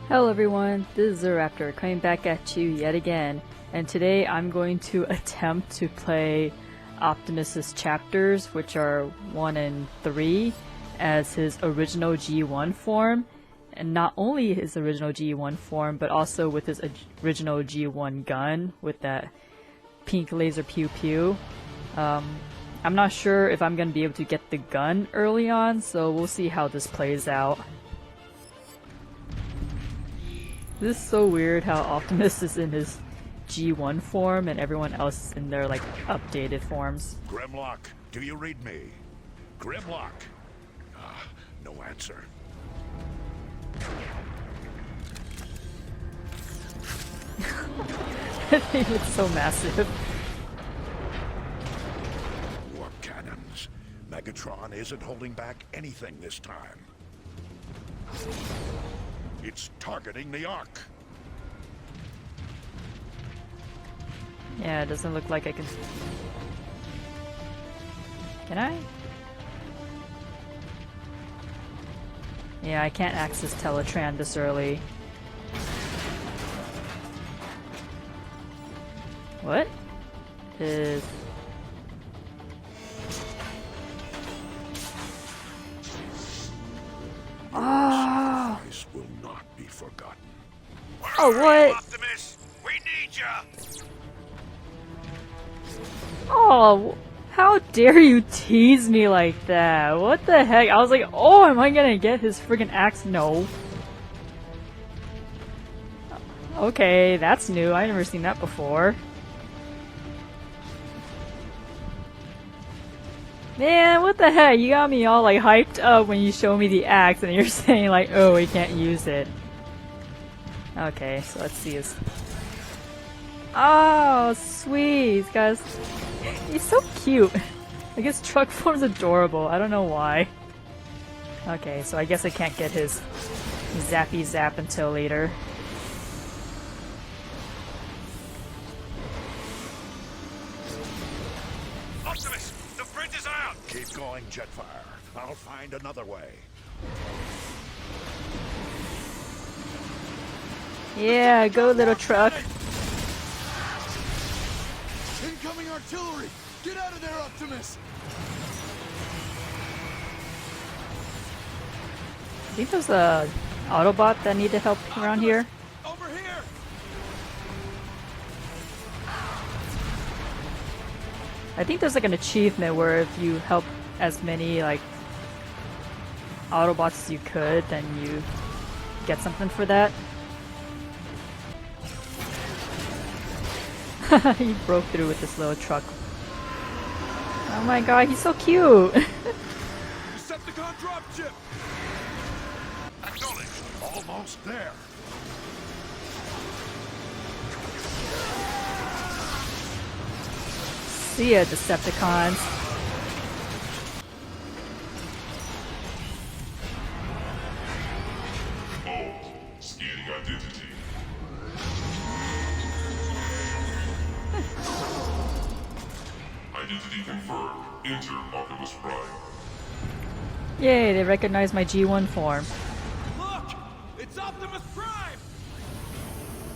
Hello everyone, this is Raptor coming back at you yet again, and today I'm going to attempt to play Optimus's chapters, which are 1 and 3, as his original G1 form, and not only his original G1 form, but also with his original G1 gun, with that pink laser pew pew. I'm not sure if I'm going to be able to get the gun early on, so we'll see how this plays out. This is so weird how Optimus is in his G1 form and everyone else is in their like updated forms. Grimlock, do you read me? Grimlock! No answer. That thing looks so massive. Warp cannons. Megatron isn't holding back anything this time. It's targeting the Ark. Yeah, it doesn't look like I can... Can I? Yeah, I can't access Teletran this early. What? Is... Oh! This will not be forgotten. Oh, what? Optimus, we need you. Oh, how dare you tease me like that? What the heck? I was like, oh, am I gonna get his friggin' axe? No. Okay, that's new. I've never seen that before. Man, what the heck? You got me all like hyped up when you show me the axe and you're saying like, oh, we can't use it. Okay, so let's see his... Oh, sweet, guys. He's so cute. Like his truck form's adorable. I don't know why. Okay, so I guess I can't get his zappy zap until later. Optimus, the bridge is out. Keep going, Jetfire. I'll find another way. Yeah, go little truck. Incoming artillery! Get out of there, Optimus! I think there's a Autobot that needed help around here. Over here! I think there's like an achievement where if you help as many like Autobots as you could, then you get something for that. He broke through with this little truck. Oh my god, he's so cute! Decepticon dropship! Acknowledged. Almost there. See ya, Decepticons. Scanning identity. Identity confirmed. Enter Optimus Prime. Yay, they recognize my G1 form. Look! It's Optimus Prime!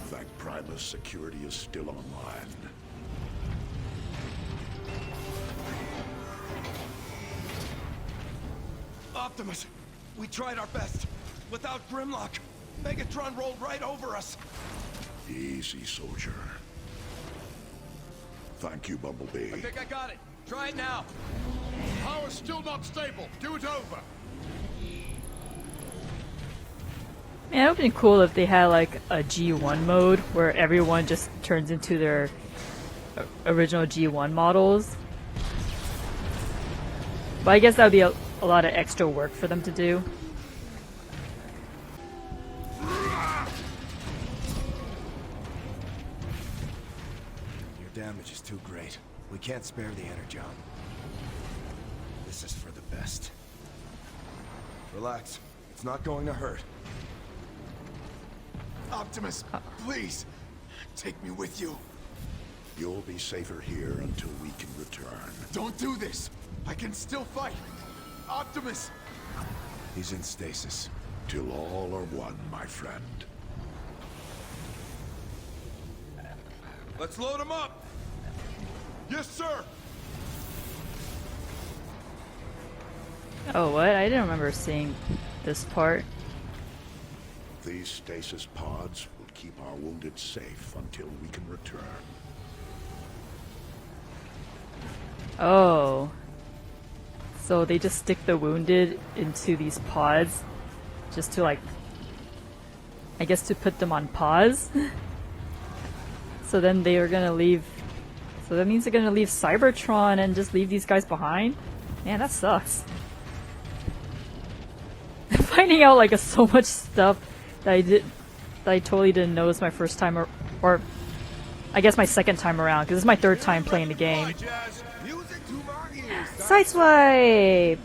Thank Primus, security is still online. Optimus, we tried our best. Without Grimlock, Megatron rolled right over us. Easy, soldier. Thank you, Bumblebee. I think I got it. Try it now. Power's still not stable. Do it over. Man, it would be cool if they had like a G1 mode where everyone just turns into their original G1 models. But I guess that would be a lot of extra work for them to do. Your damage is too great. We can't spare the energon. This is for the best. Relax. It's not going to hurt. Optimus, please, take me with you. You'll be safer here until we can return. Don't do this. I can still fight. Optimus! He's in stasis. Till all are one, my friend. Let's load them up. Yes, sir. Oh, what? I didn't remember seeing this part. These stasis pods will keep our wounded safe until we can return. Oh. So they just stick the wounded into these pods just to, like, I guess to put them on pause. So then they are gonna leave. So that means they're gonna leave Cybertron and just leave these guys behind? Man, that sucks. Finding out like so much stuff that I totally didn't notice my first time, or I guess my second time around, because this is my third time playing the game. Sideswipe!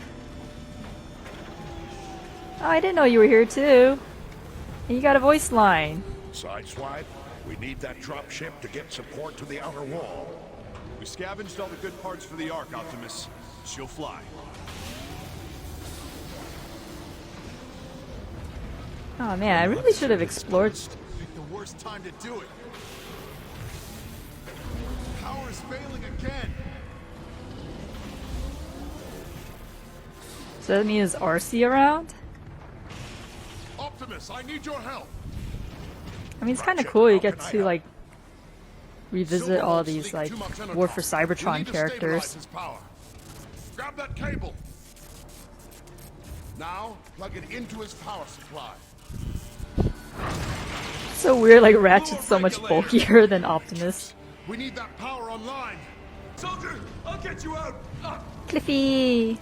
Oh, I didn't know you were here too. And you got a voice line. Sideswipe, we need that drop ship to get support to the outer wall. We scavenged all the good parts for the Ark, Optimus. She'll fly. Oh man, I really should have explored. Pick the worst time to do it. Power is failing again. So that means RC around? Optimus, I need your help. I mean, it's kind of cool. You get to like revisit all these like War for Cybertron characters. Grab that cable. Now plug it into his power supply. So weird, like Ratchet's so much bulkier than Optimus. We need that power online. Soldier, I'll get you out. Cliffy!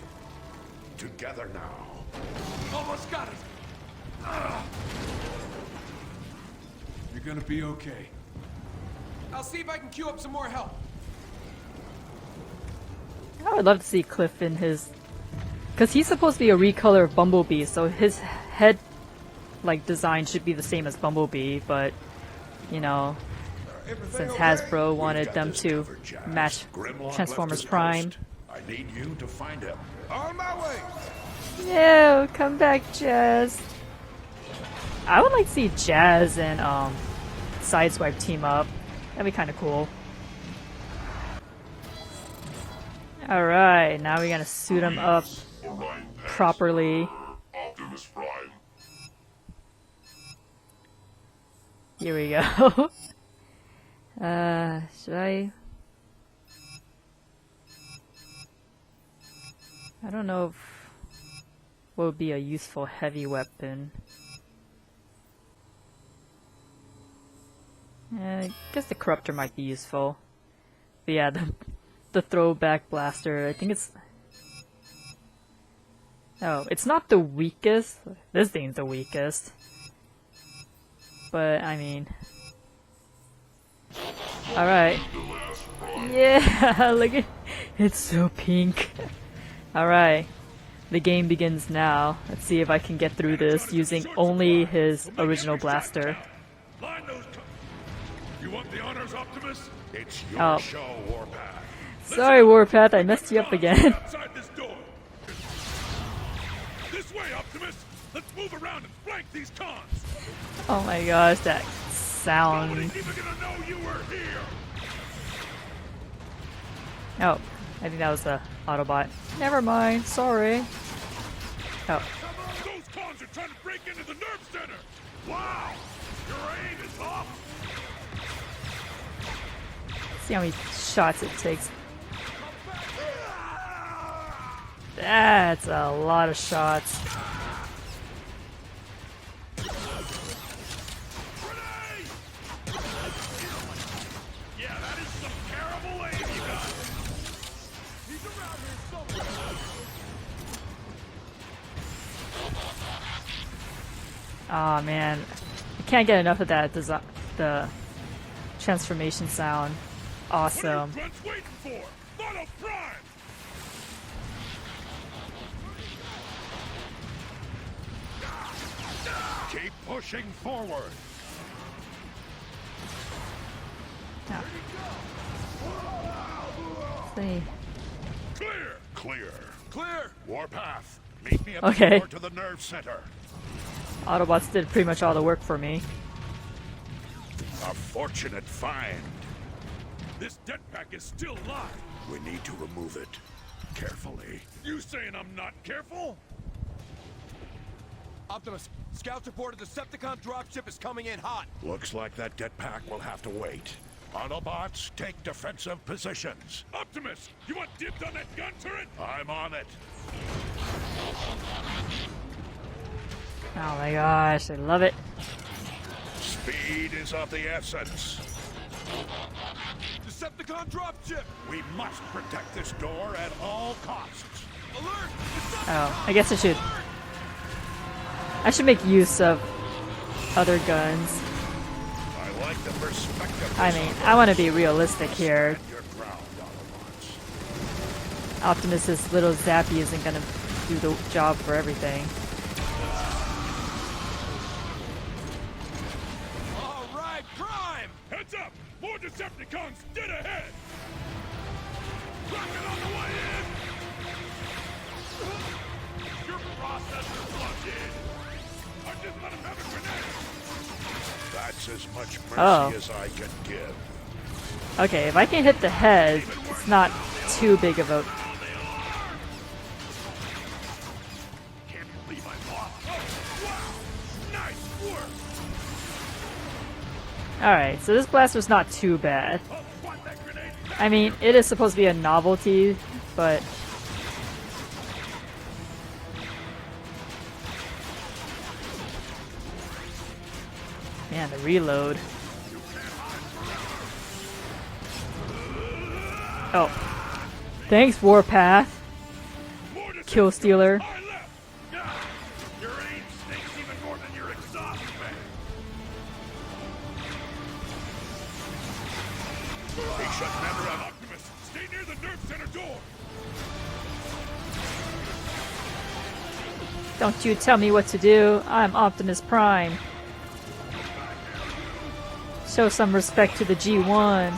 Together now. Almost got it. You're gonna be okay. I'll see if I can queue up some more help. I would love to see Cliff in his... Because he's supposed to be a recolor of Bumblebee, so his head like design should be the same as Bumblebee, but you know, since Hasbro wanted them to match Transformers Prime. I need you to find him. On my way. No, come back, Jazz. I would like to see Jazz and Sideswipe team up. That'd be kind of cool. Alright, now we're gonna suit him up properly. Optimus Prime. Here we go. Should I don't know if what would be a useful heavy weapon. I guess the Corruptor might be useful. But yeah, the throwback blaster, I think it's... Oh, it's not the weakest. This thing's the weakest. But, I mean... Alright. Yeah, look at... It's so pink. Alright. The game begins now. Let's see if I can get through this using only his original blaster. Line those you want the honors, Optimus? It's your show, Warpath. Sorry, Warpath, I messed you up again. Outside this door. This way, Optimus. Let's move around and flank these cons. Oh my gosh, that sound. Nobody's even gonna know you were here. Oh, I think that was the Autobot. Never mind, sorry. Oh. Those cons are trying to break into the nerve center. Wow, your aim is off. See how many shots it takes. That's a lot of shots. Yeah, that is some terrible aim you got. He's around here somewhere. Aw, man. I can't get enough of that the transformation sound. Awesome. What are you grunts waiting for? Auto Prime! Keep pushing forward. Yeah. See. Clear. Clear. Clear. Warpath, meet me at Okay. the door to the nerve center. Autobots did pretty much all the work for me. A fortunate find. This jetpack is still locked. We need to remove it. Carefully. You saying I'm not careful? Optimus, scouts reported the Decepticon dropship is coming in hot. Looks like that jetpack will have to wait. Autobots, take defensive positions. Optimus, you want dibs on that gun turret? I'm on it. Oh my gosh, I love it. Speed is of the essence. Decepticon dropship! We must protect this door at all costs. Alert! Oh, I guess I should make use of other guns. I like the perspective. I mean, I want to be realistic here. Stand your ground, Autobots. Optimus's little zappy isn't gonna do the job for everything. All right, Prime! Heads up! More Decepticons dead ahead! Rocket on the way in! Your processor's plugged in! I just let him have a grenade! That's as much mercy Oh. as I can give. Okay, if I can hit the head, it's not too big of a... Can't believe I lost! Oh, wow! Nice work! Alright, so this blaster's not too bad. Oh, what that grenade? I mean, it is supposed to be a novelty, but... Man, the reload. Oh. Thanks, Warpath. More Kill Decepticons Stealer. are left! Yeah. Your aim stinks even more than your exhaust fan! He should never have. Optimus, stay near the nerve center door! Don't you tell me what to do. I'm Optimus Prime. Show some respect to the G1.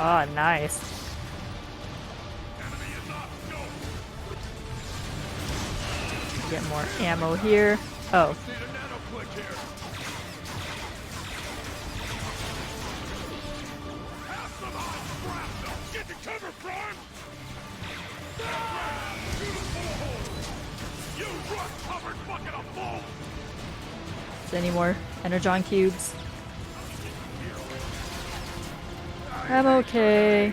Ah, nice. Get more ammo here. Oh, Need a nano click here! Have some hot shrapnel! Get to cover, Prime! You rust-covered bucket of foam! is there any more Energon cubes? I'm okay.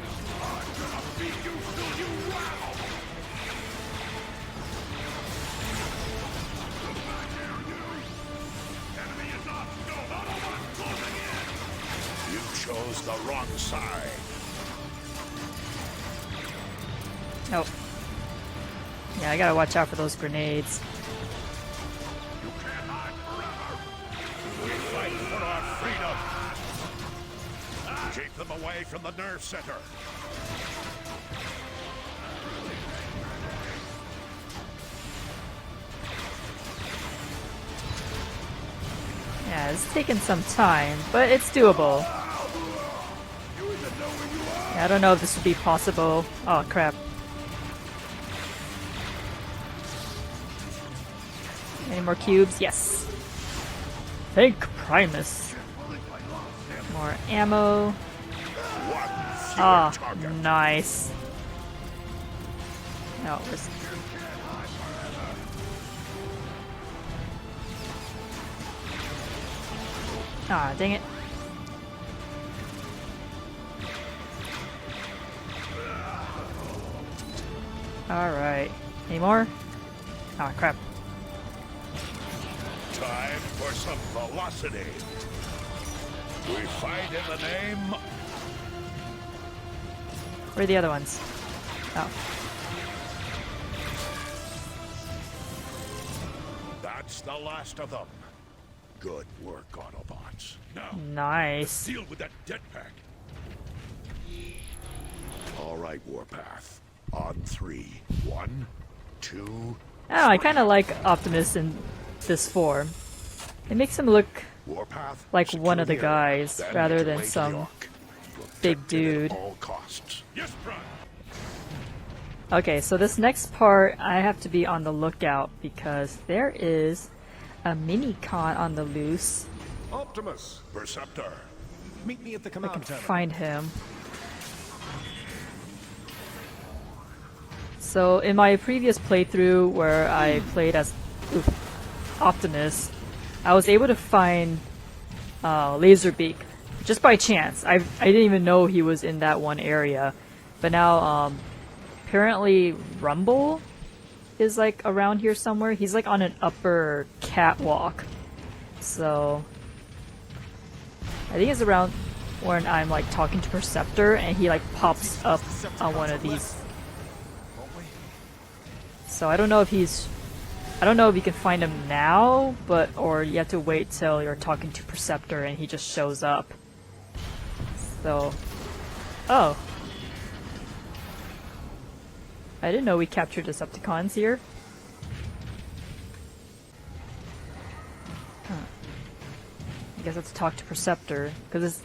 You chose the wrong side. Oh. Yeah, I gotta watch out for those grenades. You can't hide forever. We fight for our freedom. Keep them away from the nerve center. Yeah, it's taken some time, but it's doable. Yeah, I don't know if this would be possible. Oh, crap. Any more cubes? Yes. Thank Primus. More ammo. One Ah, fewer target. nice. No, there's... Ah, dang it. Alright. Any more? Ah, crap. Time for some velocity. We fight in the name. Where are the other ones? Oh. That's the last of them. Good work, Autobots. Now, Nice. deal with that jetpack. All right, Warpath. On 3. 1, 2. Oh, I kind of like Optimus in this form. It makes him look Warpath. like secure one of the area, guys, then rather make your than way to the some Ark. big Protect it dude. at all costs. Yes, Prime. Okay, so this next part, I have to be on the lookout because there is a mini-con on the loose. Optimus! Perceptor. Meet me at the I can command terminal. find him. So in my previous playthrough where I played as Optimus, I was able to find Laserbeak just by chance. I didn't even know he was in that one area, but now apparently Rumble is like around here somewhere. He's like on an upper catwalk, so I think it's around when I'm like talking to Perceptor and he like pops up on one of these. So I don't know if you can find him now, or you have to wait till you're talking to Perceptor and he just shows up. So, oh. I didn't know we captured Decepticons here. Huh. I guess I have to talk to Perceptor, because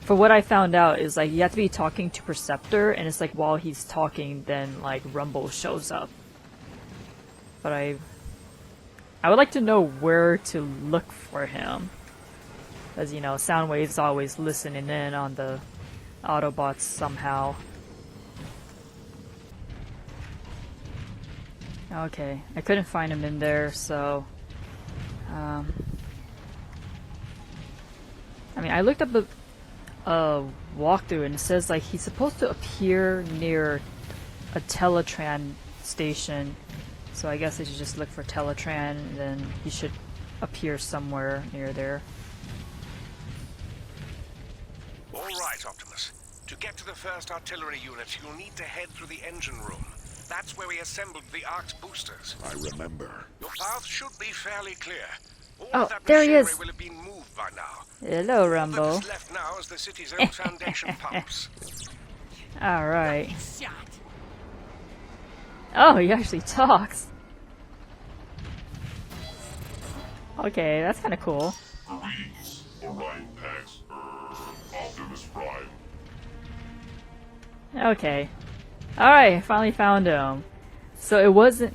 for what I found out is like you have to be talking to Perceptor, and it's like while he's talking, then like Rumble shows up. But I would like to know where to look for him, because you know Soundwave's always listening in on the Autobots somehow. Okay, I couldn't find him in there, so I mean, I looked up a walkthrough and it says like he's supposed to appear near a Teletran station, so I guess I should just look for Teletran and then he should appear somewhere near there. All right, Optimus. To get to the first artillery unit, you'll need to head through the engine room. That's where we assembled the Ark's boosters. I remember. Your path should be fairly clear. All Oh, of that there he machinery is. will have been moved by now. Hello, All that Rumble. is left now is the city's own foundation pumps. Alright. Oh, he actually talks. Okay, that's kind of cool. Greetings, Orion Pax, Optimus Prime. Okay. Alright, I finally found him. So it wasn't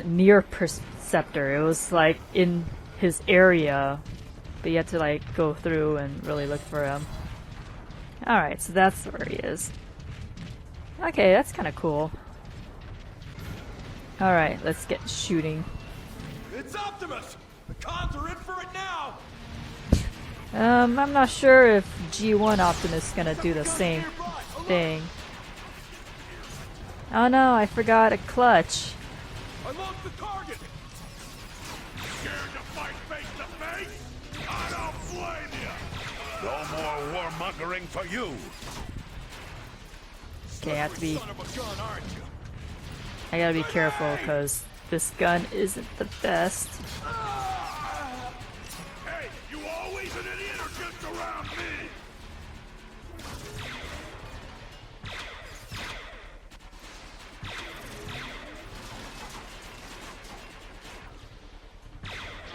near Perceptor, it was like in his area, but you had to like go through and really look for him. Alright, so that's where he is. Okay, that's kind of cool. Alright, let's get shooting. It's Optimus! The cons are in for it now! I'm not sure if G1 Optimus is gonna do the same thing. Oh no, I forgot a clutch. I lost the target! Scared to fight face to face? I don't blame you! No more warmongering for you. Okay, I have to be. Son of a gun, aren't you? I gotta be careful because this gun isn't the best. Hey, you always an idiot or just around me?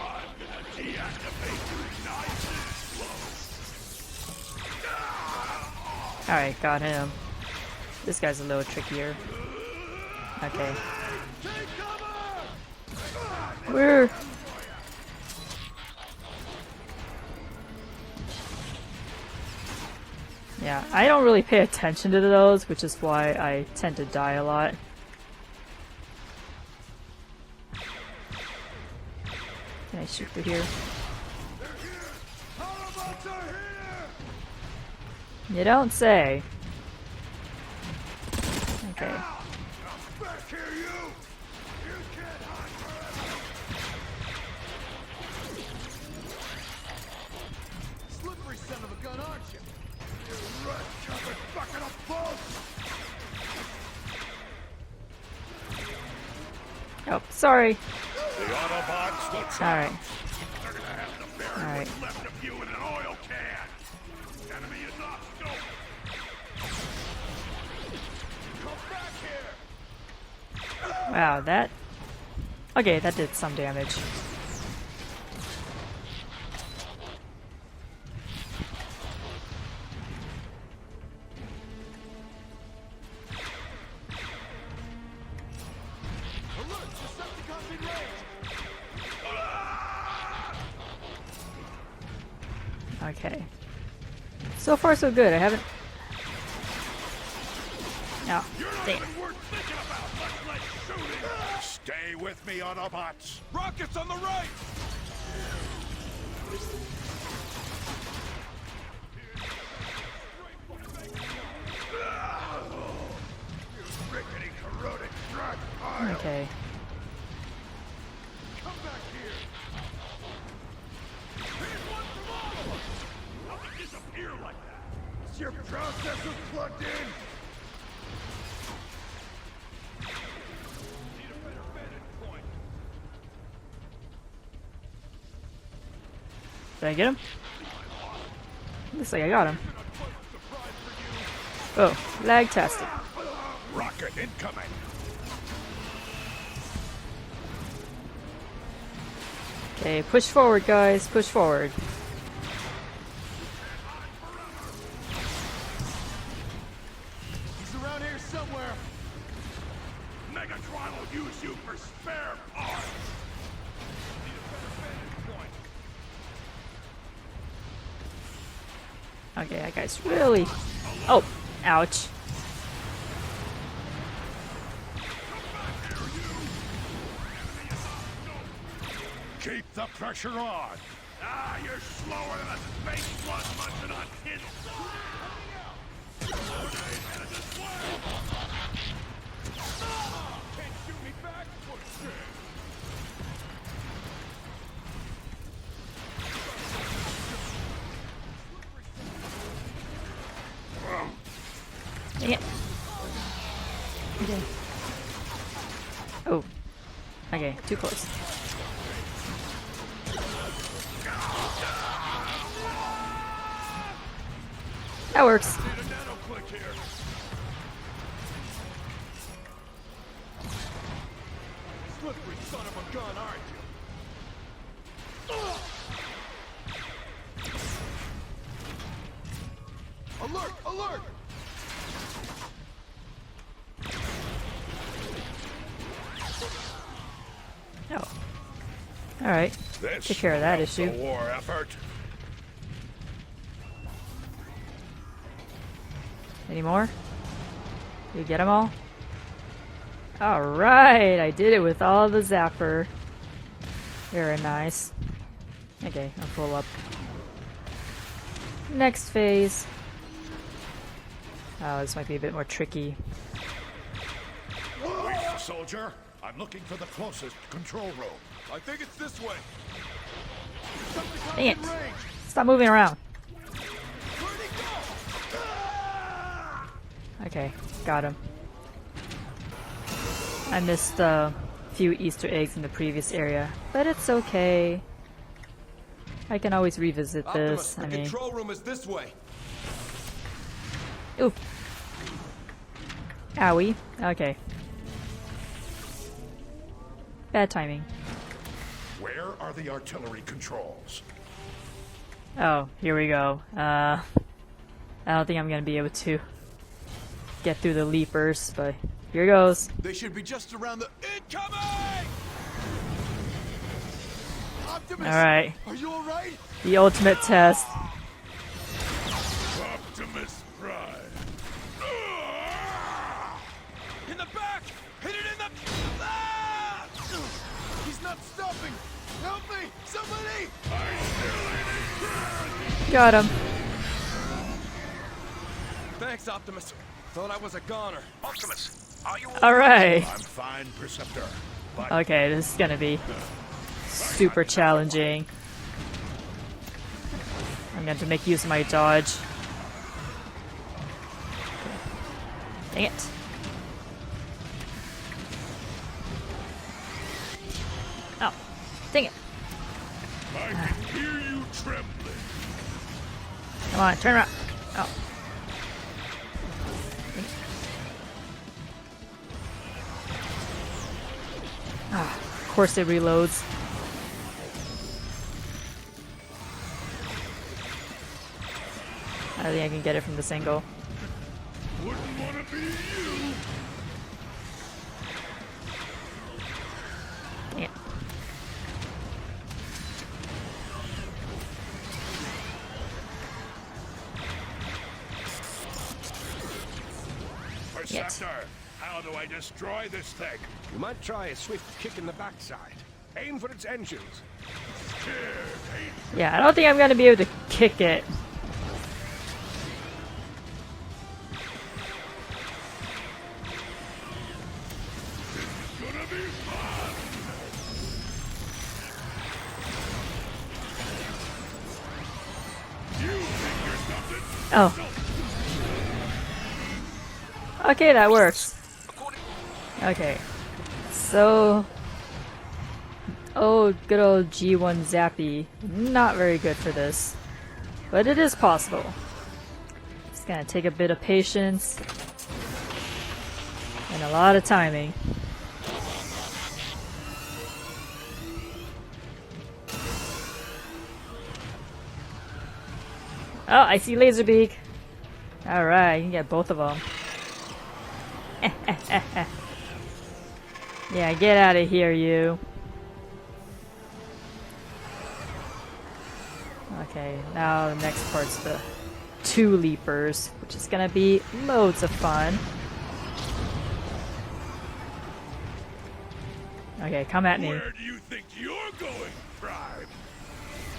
I'm gonna deactivate you nice and slow. Alright, got him. This guy's a little trickier. Okay. Take cover! Where? Yeah, I don't really pay attention to those, which is why I tend to die a lot. Can I shoot through here? Autobots are here! You don't say. Okay. Back here, you! You can't hide forever! Slippery son of a gun, aren't you? You red-jumping bucket of bones! Oh, sorry. The Autobots will try. Alright. They're gonna have to bury Alright. what's left of you in an oil can! Enemy is not scope! Come back here! Wow, that... Okay, that did some damage. Alert! Decepticons in range! Okay. So far, so good. I haven't. No, You're not dang it. even worth thinking about, much less shooting! Stay with me, Autobots. Rockets on the right! Rickety, corroded trash pile! Okay. Come back here! Here's one from all of us! How can you disappear like that? Is your processor plugged in? Need a better vantage point. Did I get him? Looks like I got him. Oh, lag-tastic. Rocket incoming. Okay, push forward, guys. Push forward. He's around here somewhere. Megatron will use you for spare parts. Need a better vantage point. Okay, that guy's really... Oh, ouch. Keep the pressure on. Ah, you're slower than a space flood munching on kids. Can't shoot me back? For shame. Dang it. Okay. Oh. Okay, too close. That works. Need a nano click here. Slippery son of a gun, aren't you? Alert! Alert! Oh. Alright. This Take care of that was issue. the war effort. Any more? Did you get them all? Alright! I did it with all the zapper. Very nice. Okay, I'll pull up. Next phase. Oh, this might be a bit more tricky. Wait, soldier. I'm looking for the closest control room. I think it's this way. Dang it! Stop moving around. Where'd he go? Okay, got him. I missed a few Easter eggs in the previous area, but it's okay. I can always revisit Optimus, this. the I mean, control room is this way. ooh, owie. Okay. Bad timing. Where are the artillery controls? Oh, here we go. I don't think I'm gonna be able to get through the leapers, but here goes. They should be just around the incoming. Optimus, Alright, are you all right? the ultimate test. Optimus Prime. In the back! Hit it in the... Ah! He's not stopping! Help me! Somebody! Got him. Thanks, Optimus. Thought I was a goner. Optimus, are you Alright. I'm fine, Preceptor. But Okay, this is gonna be super challenging. I'm going to make use of my dodge. Dang it. Oh, dang it. I can hear you trembling. Come on, turn around. Oh. Ah, of course it reloads. I don't think I can get it from this angle. Wouldn't want to be you. Dang it. Interceptor! How do I destroy this thing? You might try a swift kick in the backside. Aim for its engines. Yeah, I don't think I'm gonna be able to kick it. Gonna be fun. You think you're something? Oh. Okay, that works. Okay. So... Oh, good old G1 Zappy. Not very good for this. But it is possible. It's gonna take a bit of patience. And a lot of timing. Oh, I see Laserbeak. Alright, you can get both of them. Yeah, get out of here, you. Okay, now the next part's the 2 leapers, which is gonna be loads of fun. Okay, come at me. Where do you think you're going, Prime?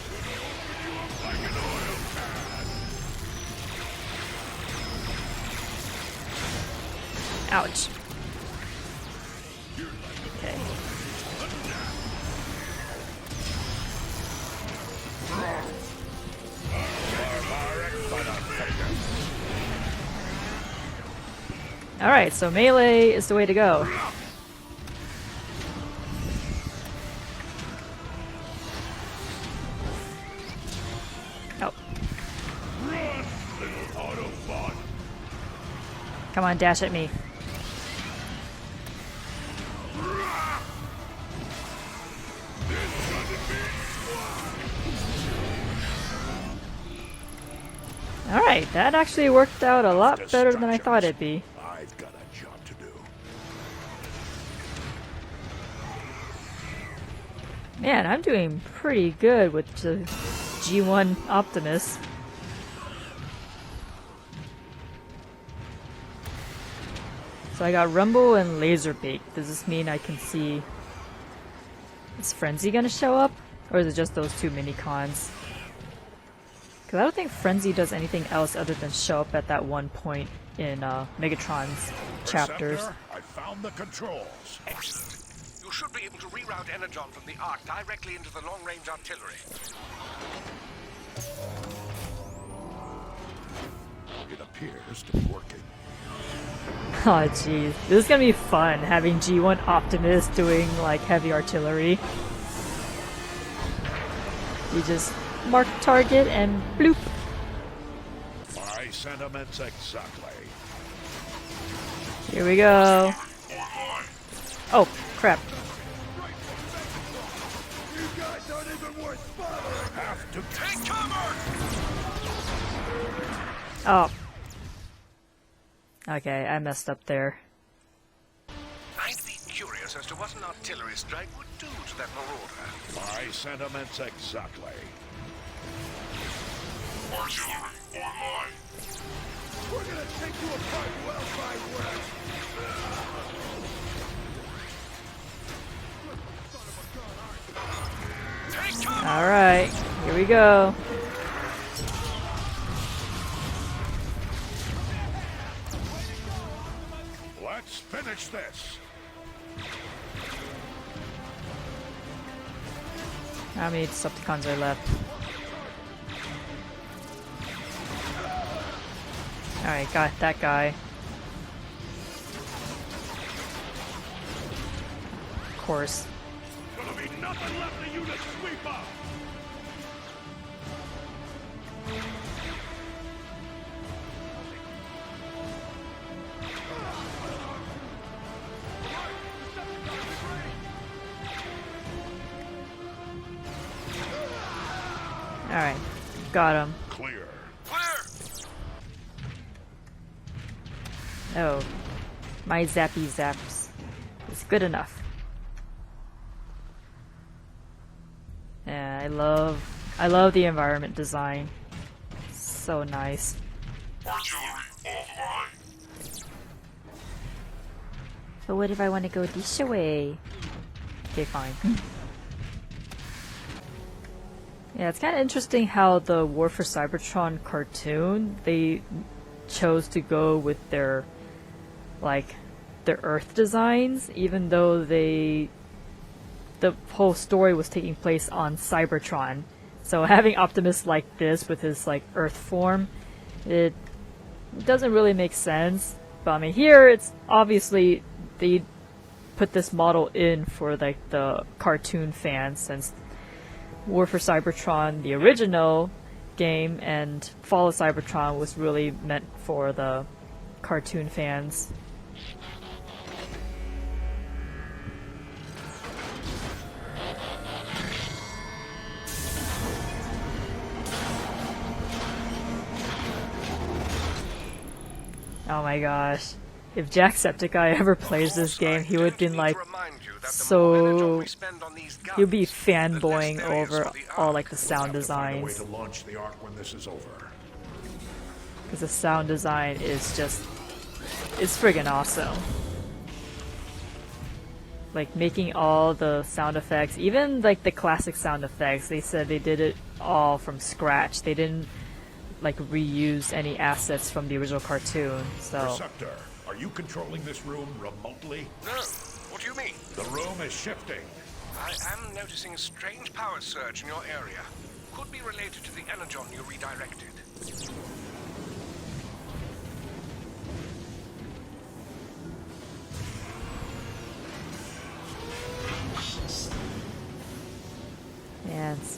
Gonna open you up like an oil can. Ouch. Okay. Alright, so melee is the way to go. Oh. Run, little Autobot. Come on, dash at me. Alright, that actually worked out a lot better than I thought it'd be. I've got a job to do. Man, I'm doing pretty good with the G1 Optimus. So I got Rumble and Laserbeak. Does this mean I can see... Is Frenzy gonna show up? Or is it just those 2 mini-cons? Because I don't think Frenzy does anything else other than show up at that one point in Megatron's chapters. Receptor, I found the controls. Excellent. You should be able to reroute Energon from the Ark directly into the long-range artillery. It appears to be working. Oh jeez, this is gonna be fun having G1 Optimus doing like heavy artillery. You just mark target and bloop. My sentiments exactly. Here we go. Oh crap. You guys aren't even worth bothering. Have to Take cover! Oh. Okay, I messed up there. I'd be curious as to what an artillery strike would do to that marauder. My sentiments exactly. Artillery online. We're gonna take you apart well by word. Take cover! Alright, here we go. Let's finish this. How many Decepticons are left? Alright, got that guy. Of course. Gonna be nothing left of you to sweep up. Alright, got him. Clear. Clear! Oh, my zappy zaps is good enough. Yeah, I love the environment design. So nice. Artillery offline. But what if I want to go this way? Okay, fine. Yeah, it's kind of interesting how the War for Cybertron cartoon, they chose to go with their, like, their Earth designs, even though the whole story was taking place on Cybertron. So having Optimus like this with his, like, Earth form, it doesn't really make sense. But I mean, here it's obviously they put this model in for, like, the cartoon fans, since War for Cybertron, the original game, and Fall of Cybertron was really meant for the cartoon fans. Oh my gosh. If Jacksepticeye ever plays this game, he would have been like, so he'll be fanboying over all, like, the sound designs. To launch the arc when this is over. Because the sound design is just, it's friggin' awesome. Like, making all the sound effects, even like the classic sound effects, they said they did it all from scratch. They didn't, like, reuse any assets from the original cartoon, so... Receptor, are you controlling this room remotely? No. What do you mean? The room is shifting. I am noticing a strange power surge in your area. Could be related to the energon you redirected. Yeah, it's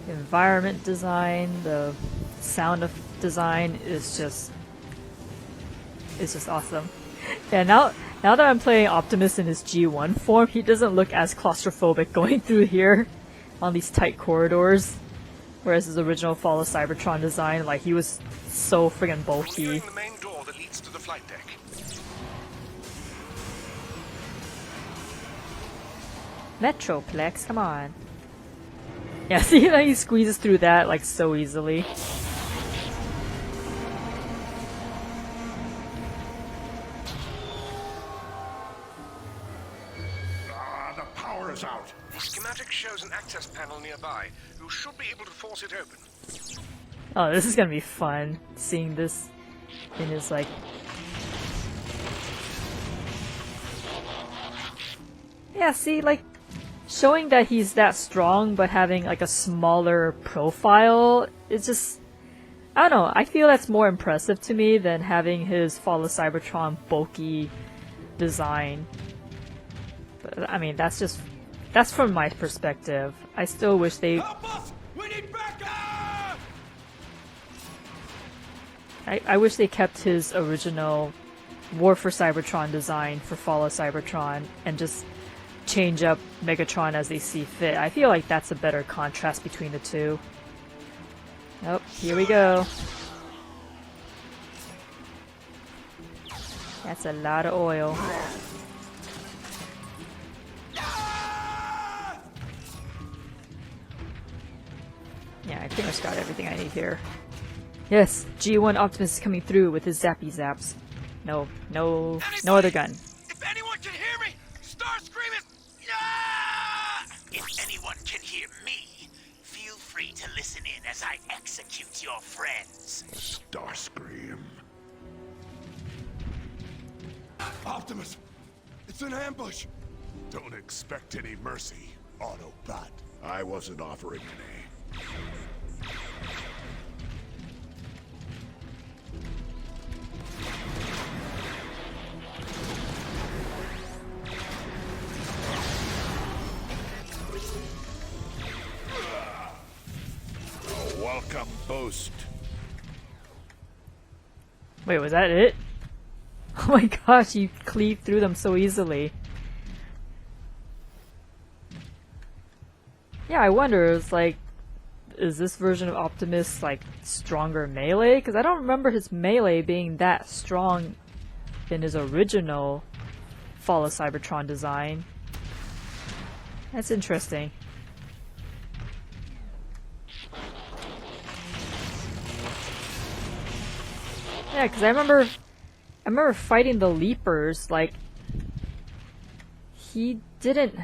environment design, the sound of design is just awesome. Yeah, now that I'm playing Optimus in his G1 form, he doesn't look as claustrophobic going through here on these tight corridors. Whereas his original Fall of Cybertron design, like, he was so friggin' bulky. Clearing the main door that leads to the flight deck. Metroplex, come on. Yeah, see how he squeezes through that, like, so easily. The power is out. The schematic shows an access panel nearby. You should be able to force it open. Oh, this is gonna be fun, seeing this in his, like... Yeah, see, like, showing that he's that strong, but having, like, a smaller profile, it's just... I don't know, I feel that's more impressive to me than having his Fall of Cybertron bulky design. But, I mean, that's from my perspective. I still wish they... Help us! We need backup! I wish they kept his original War for Cybertron design for Fall of Cybertron and just change up Megatron as they see fit. I feel like that's a better contrast between the two. Oh, here we go. That's a lot of oil. Yeah, I pretty much got everything I need here. Yes, G1 Optimus is coming through with his zappy zaps. No other gun. If anyone can hear me, Starscream is... Yeah! If anyone can hear me, feel free to listen in as I execute your friends. Starscream. Optimus, it's an ambush. Don't expect any mercy, Autobot. I wasn't offering any. A welcome boost. Wait, was that it? Oh my gosh, you cleave through them so easily. Yeah, I wonder, it's like, is this version of Optimus, like, stronger melee? Because I don't remember his melee being that strong in his original Fall of Cybertron design. That's interesting. Yeah, because I remember fighting the Leapers, like, he didn't...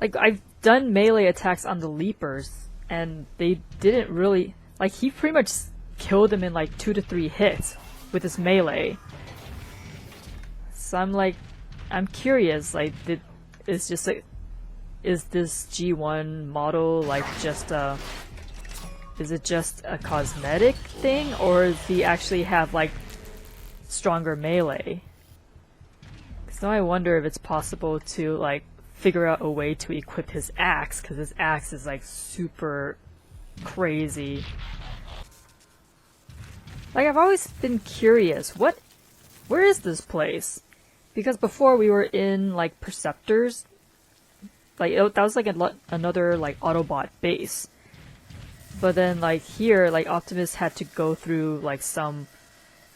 Like, I've done melee attacks on the Leapers, and they didn't really... Like, he pretty much killed them in like 2 to 3 hits with his melee. So I'm curious, like, is this G1 model like just is it just a cosmetic thing, or does he actually have like stronger melee? Because now I wonder if it's possible to like figure out a way to equip his axe, because his axe is like super crazy. Like, I've always been curious, where is this place? Because before we were in like Perceptors, like that was like another like Autobot base. But then like here, like Optimus had to go through like some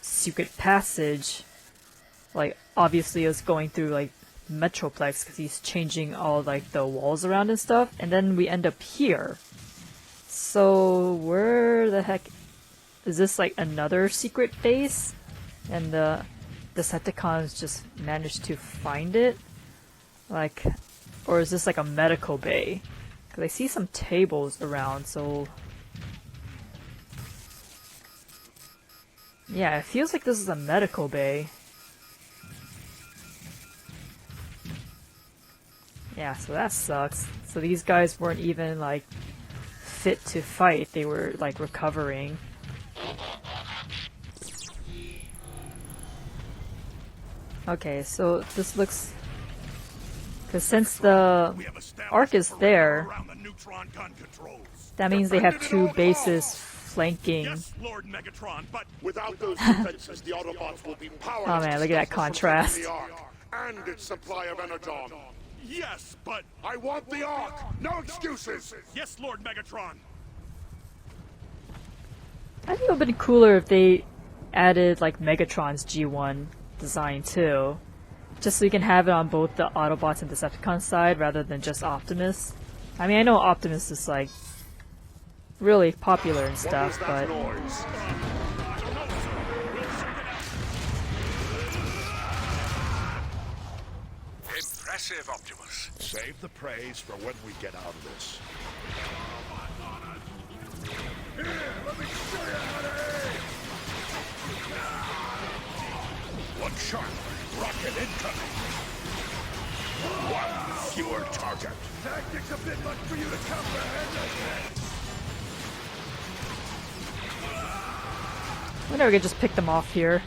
secret passage. Like obviously it was going through like Metroplex because he's changing all like the walls around and stuff. And then we end up here. So where the heck is this, like another secret base? And the Decepticons just managed to find it? Like, or is this like a medical bay? Because I see some tables around, so... Yeah, it feels like this is a medical bay. Yeah, so that sucks. So these guys weren't even like fit to fight, they were like recovering. Okay, so this looks... Because since the Ark is there, that means they have 2 bases flanking. Yes, Lord Megatron, but Without those defenses, the Autobots will be powerless. Oh man, look at that contrast. The Ark and its supply of energon. yes, but I want the Ark. No excuses. yes, Lord Megatron. I think it would have been cooler if they added like Megatron's G1 design too. Just so you can have it on both the Autobots and Decepticon side rather than just Optimus. I mean, I know Optimus is like really popular and stuff, but Noise. Impressive, Optimus. Save the praise for when we get out of this. One shot. Rocket incoming. One fewer target. Tactics a bit much for you to comprehend, I wonder if we could just pick them off here.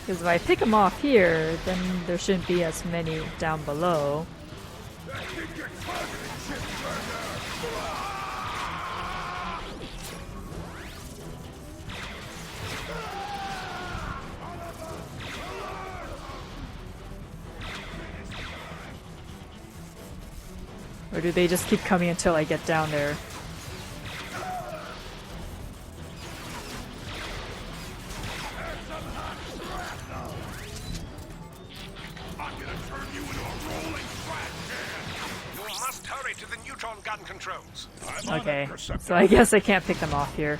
Because if I pick them off here, then there shouldn't be as many down below. Or do they just keep coming until I get down there? To the neutron gun controls. Okay, so I guess I can't pick them off here.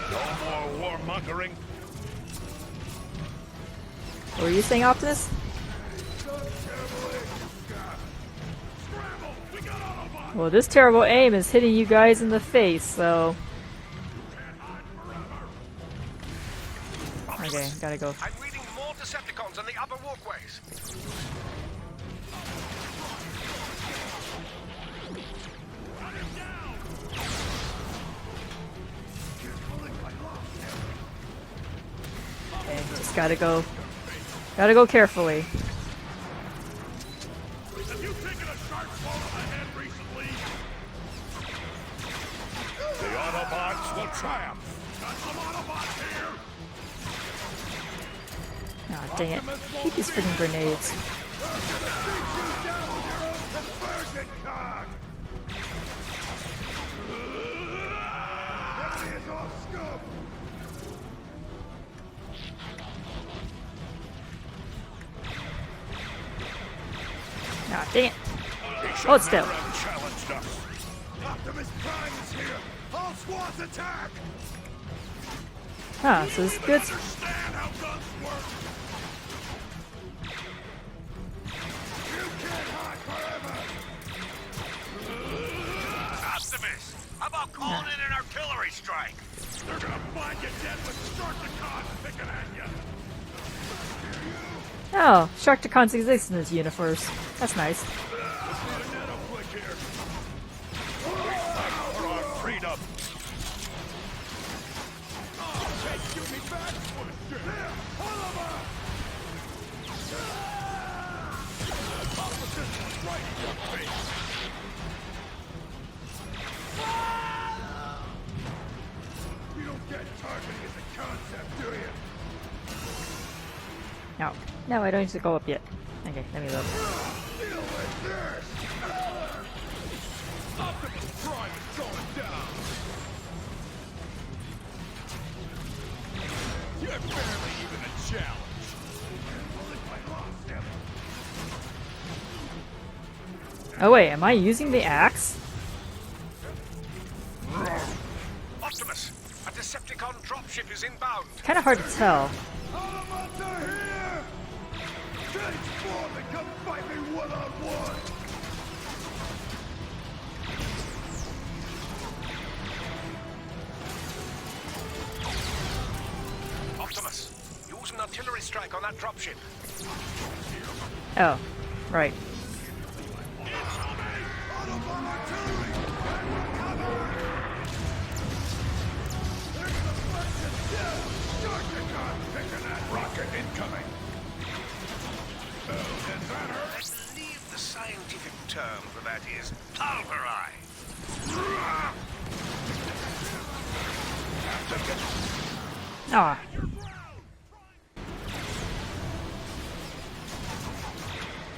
No more warmongering. What were you saying, Optimus? Well, this terrible aim is hitting you guys in the face, so... Okay, gotta go. I'm reading more Decepticons on the upper walkways. Okay, just gotta go. Gotta go carefully. Have you taken a sharp blow to the head recently? The Autobots will triumph. Got some Autobots here. Aw, dang it. Keep these freaking grenades. Ah, dang it. He should Hold still. never have challenged us. Optimus Prime is here! All squads attack! Huh, so this is good. Understand how guns work. You can't hide forever. Optimus, how about calling in an artillery strike? They're gonna find you dead with Decepticons picking at you. Oh, Sharktacons exist in this universe. That's nice. Need a netto click here. For our freedom. Give me back. Here, Oliver. Opposition right in your face. You don't get targeting as a concept, do you? No. No, I don't need to go up yet. Okay, let me look. Deal with this! Optimus Prime is going down! You're barely even a challenge! Well, if I lost him... Oh wait, am I using the axe? Optimus, a Decepticon dropship is inbound. Kind of hard to tell. Autobots are here! Transform and come fight me one-on-one! Optimus, use an artillery strike on that dropship. Oh, right. Autobot artillery! And recover! There's the bunch of death! Sharktacons picking at rocket incoming! Oh, does that hurt? I believe the scientific term for that is pulverized. Ah,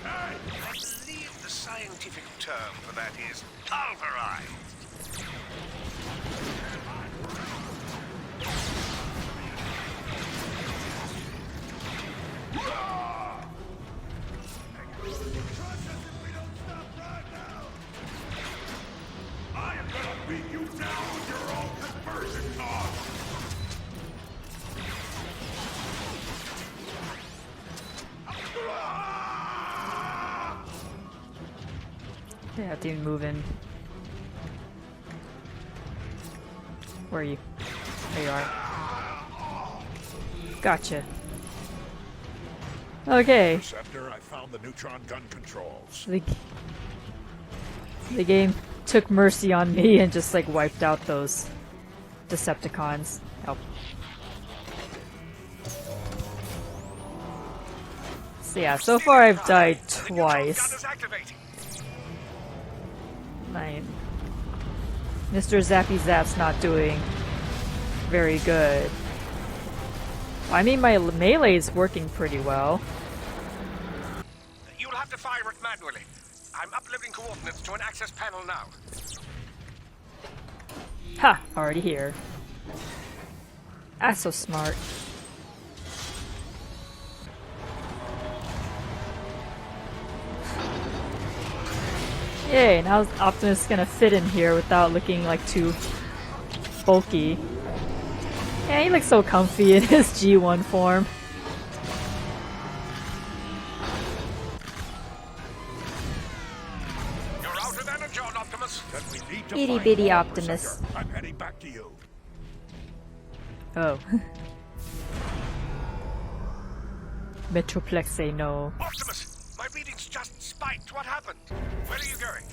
I believe the scientific term for that is pulverized. I am gonna beat you down with your own conversion cost! yeah, didn't move in. Where are you? There you are. Gotcha. Okay. Interceptor, I found the neutron gun controls. The game took mercy on me and just like wiped out those Decepticons. Oh. So yeah, so far I've died The neutron gun twice. is activating. Mr. Zappy Zap's not doing very good. I mean, my melee is working pretty well. You'll have to fire it manually. I'm uploading coordinates to an access panel now. Ha! Already here. That's so smart. Yay, now Optimus is gonna fit in here without looking like too bulky. Yeah, he looks so comfy in his G1 form. You're out of energy, Optimus. Then we need to Itty find bitty more, Optimus. Berserker. I'm heading back to you. Oh. Metroplex say no. Optimus, my readings just spiked. What happened? Where are you going?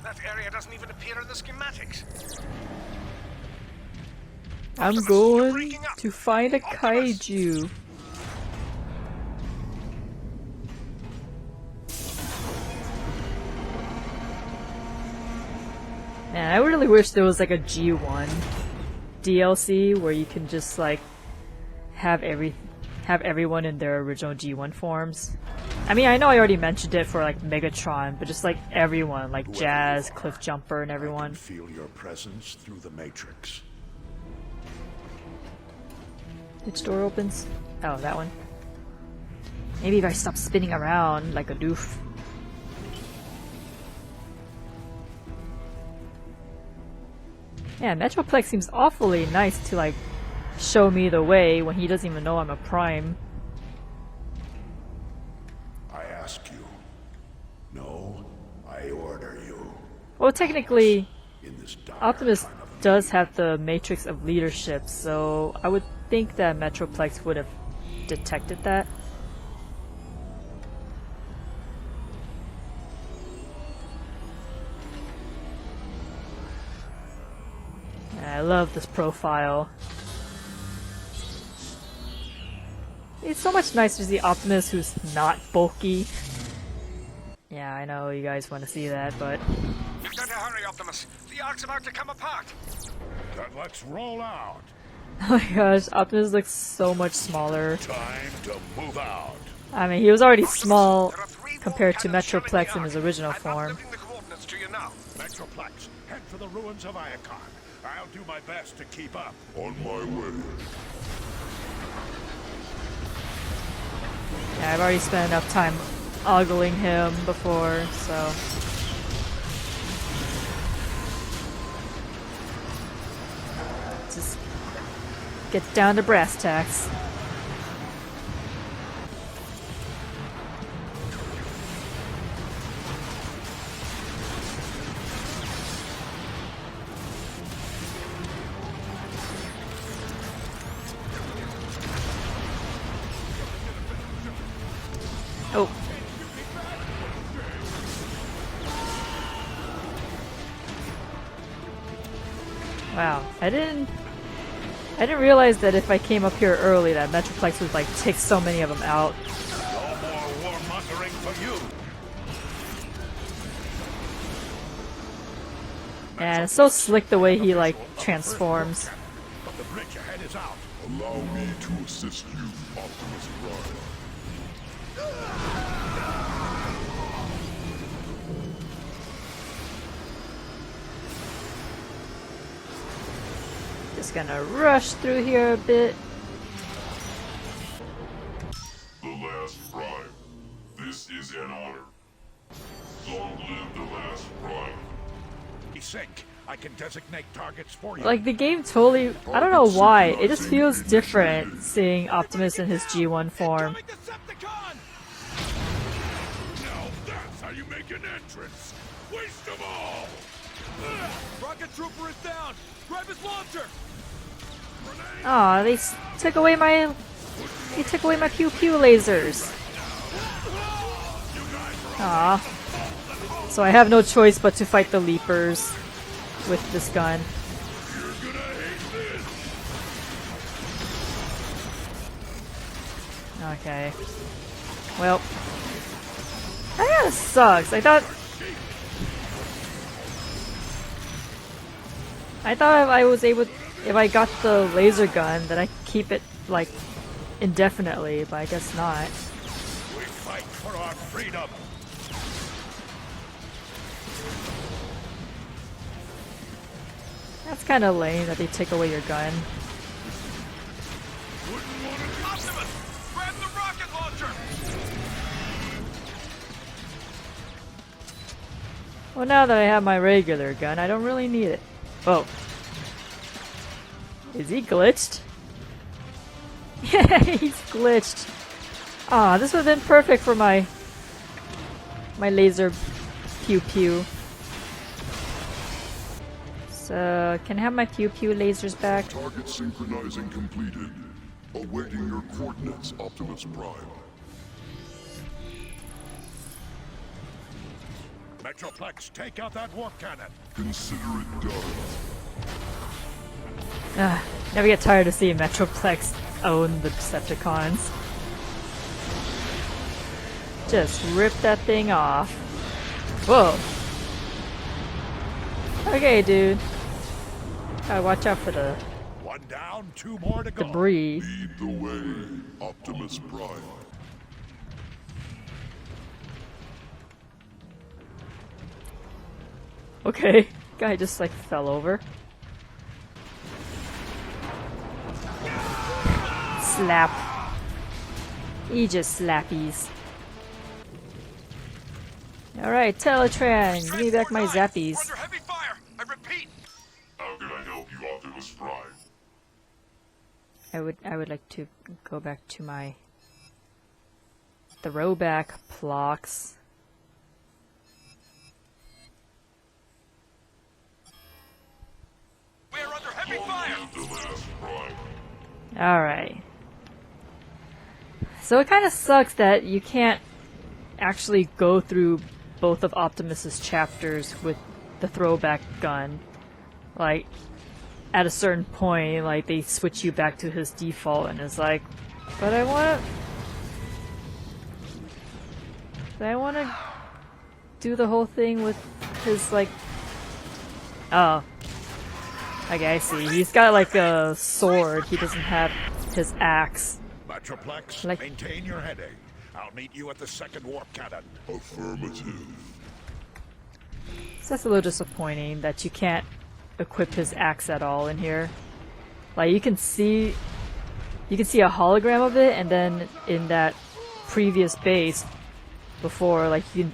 That area doesn't even appear in the schematics. I'm Optimus, you're going breaking up. to find a Optimus. kaiju. Man, I really wish there was like a G1 DLC where you can just like have everyone in their original G1 forms. I mean, I know I already mentioned it for like Megatron, but just like everyone, like Whoever Jazz, you are, Cliffjumper, and I everyone. can feel your presence through the matrix. Which door opens? Oh, that one. Maybe if I stop spinning around like a doof. Yeah, Metroplex seems awfully nice to like show me the way when he doesn't even know I'm a prime. I ask you. No, I order you. Well, technically, In this dire Optimus time of does have the matrix of leadership, so I would think that Metroplex would have detected that. I love this profile. It's so much nicer to see Optimus who's not bulky. Yeah, I know you guys want to see that, but You've got to hurry, Optimus. The Ark's about to come apart. Then let's roll out. oh my gosh, Optimus looks so much smaller. Time to move out. I mean, he was already small There are 3 compared to war cannons shelling Metroplex the in his Ark. original I'm form. uploading the coordinates to you now. Metroplex, head for the ruins of Iacon. I'll do my best to keep up. On my way. Yeah, I've already spent enough time ogling him before, so... Just get down to brass tacks. Oh. Wow, I didn't realize that if I came up here early that Metroplex would like take so many of them out. No more warmongering for you. And it's so slick the way he like transforms. But the bridge ahead is out. Allow me to assist you, Optimus Prime. Just gonna rush through here a bit. The last Prime. This is an honor. Long live the last Prime. Sync. I can designate targets for you. Like the game totally, I don't know why, it just feels different seeing Optimus in his G1 form. Incoming Decepticon! Now that's how you make an entrance. Waste them all. Rocket Trooper is down! Grab his launcher! Aw, they took away my pew pew lasers. Aw. So I have no choice but to fight the Leapers with this gun. You're gonna hate this. Okay. Well. That kinda sucks. I thought if I was able, if I got the laser gun, that I could keep it, like, indefinitely, but I guess not. We fight for our freedom. That's kinda lame that they take away your gun. Optimus! Grab the rocket launcher! Well, now that I have my regular gun, I don't really need it. Oh. Is he glitched? Yeah, he's glitched. Ah, this would have been perfect for my laser pew pew. So, can I have my pew pew lasers back? Target synchronizing completed. Awaiting your coordinates, Optimus Prime. Metroplex, take out that warp cannon. Consider it done. Never get tired of seeing Metroplex own the Decepticons. Just rip that thing off. Whoa. Okay, dude. Gotta watch out for the One down, 2 more to go. debris. Lead the way, Optimus Prime. Okay. Guy just like fell over. Slap. Aegis slappies. Alright, Teletran, give me back my zappies. We're under heavy fire! I repeat! How can I help I would like to go back to my throwback blocks. We're under heavy fire! The last prime. Alright. So it kind of sucks that you can't actually go through both of Optimus's chapters with the throwback gun. Like, at a certain point, like, they switch you back to his default, and it's like, but I wanna do the whole thing with his, like, oh. Okay, I see. He's got, like, a sword. He doesn't have his axe. Metroplex, Like- maintain your heading. I'll meet you at the second warp cannon. Affirmative. So that's a little disappointing that you can't equip his axe at all in here. Like, you can see a hologram of it, and then in that previous base before, like, you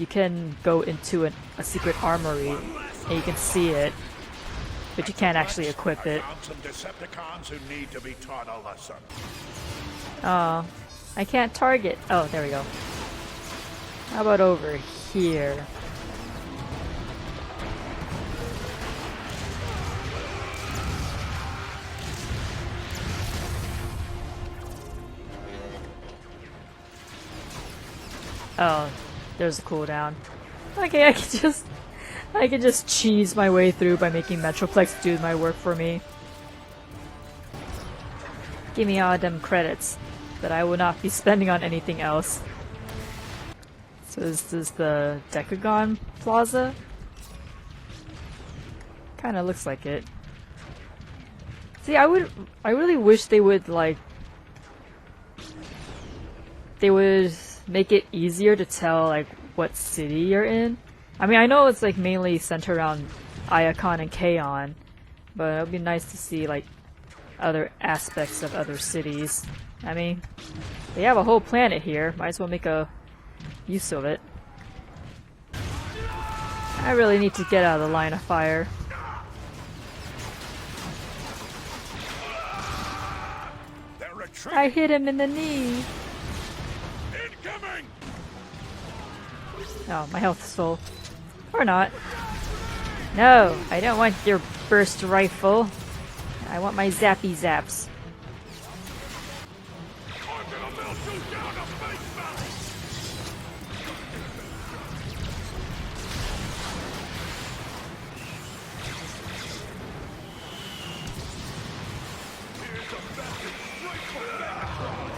can go into a secret armory and you can see it, but you can't actually equip it. I found some Decepticons who need to be taught a lesson. Oh, I can't target. Oh, there we go. How about over here? Oh, there's a cooldown. Okay, I can just cheese my way through by making Metroplex do my work for me. Give me all them credits that I will not be spending on anything else. So is this the Decagon Plaza? Kinda looks like it. See, I really wish they would, like, they would make it easier to tell, like, what city you're in. I mean, I know it's, like, mainly centered around Iacon and Kaon, but it would be nice to see, like, other aspects of other cities. I mean, they have a whole planet here. Might as well make a use of it. I really need to get out of the line of fire. They're retreating. I hit him in the knee. Incoming! Oh, my health is full. Or not. No, I don't want your burst rifle. I want my zappy zaps. I'm gonna melt you down to face value! Here's a message right from Cybertron!